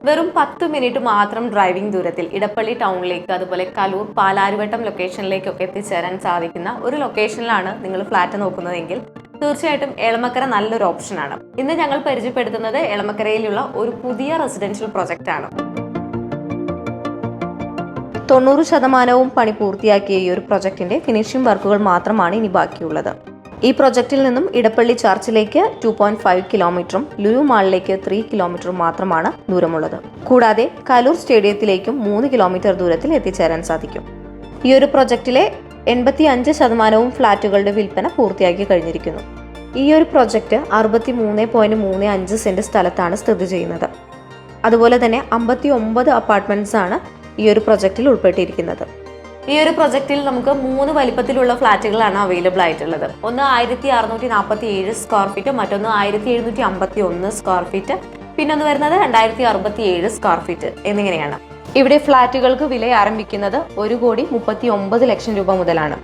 വെറും 10 മിനിറ്റ് മാത്രം ഡ്രൈവിംഗ് ദൂരത്തിൽ ഇടപ്പള്ളി ടൗണിലേക്ക് അതുപോലെ കലൂർ പാലാരിവട്ടം ലൊക്കേഷനിലേക്കൊക്കെ എത്തിച്ചേരാൻ സാധിക്കുന്ന ഒരു ലൊക്കേഷനിലാണ് നിങ്ങൾ ഫ്ലാറ്റ് നോക്കുന്നതെങ്കിൽ തീർച്ചയായിട്ടും എളമക്കര നല്ലൊരു ഓപ്ഷനാണ്. ഇന്ന് ഞങ്ങൾ പരിചയപ്പെടുത്തുന്നത് എളമക്കരയിലുള്ള ഒരു പുതിയ റെസിഡൻഷ്യൽ പ്രൊജക്റ്റ് ആണ്. 90% പണി പൂർത്തിയാക്കിയ ഈ ഒരു പ്രൊജക്ടിന്റെ ഫിനിഷിംഗ് വർക്കുകൾ മാത്രമാണ് ഇനി ബാക്കിയുള്ളത്. ഈ പ്രൊജക്റ്റിൽ നിന്നും ഇടപ്പള്ളി ചർച്ചിലേക്ക് 2.5 കിലോമീറ്ററും ലുലു മാളിലേക്ക് 3 കിലോമീറ്ററും മാത്രമാണ് ദൂരമുള്ളത്. കൂടാതെ കലൂർ സ്റ്റേഡിയത്തിലേക്കും 3 കിലോമീറ്റർ ദൂരത്തിൽ എത്തിച്ചേരാൻ സാധിക്കും. ഈ ഒരു പ്രൊജക്റ്റിലെ 85% ഫ്ളാറ്റുകളുടെ വിൽപ്പന പൂർത്തിയാക്കി കഴിഞ്ഞിരിക്കുന്നു. ഈ ഒരു പ്രൊജക്റ്റ് 63.35 സെന്റ് സ്ഥലത്താണ് സ്ഥിതി ചെയ്യുന്നത്. അതുപോലെ തന്നെ 59 അപ്പാർട്ട്മെന്റ്സ് ആണ് ഈ ഒരു പ്രൊജക്റ്റിൽ ഉൾപ്പെട്ടിരിക്കുന്നത്. ഈ ഒരു പ്രൊജക്റ്റിൽ നമുക്ക് 3 വലിപ്പത്തിലുള്ള ഫ്ളാറ്റുകളാണ് അവൈലബിൾ ആയിട്ടുള്ളത്. ഒന്ന് 1647 സ്ക്വയർ ഫീറ്റ്, മറ്റൊന്ന് 1751 സ്ക്വയർ ഫീറ്റ്, പിന്നൊന്ന് വരുന്നത് 2067 സ്ക്വയർ ഫീറ്റ് എന്നിങ്ങനെയാണ്. ഇവിടെ ഫ്ളാറ്റുകൾക്ക് വില ആരംഭിക്കുന്നത് 1,39,00,000 രൂപ മുതലാണ്.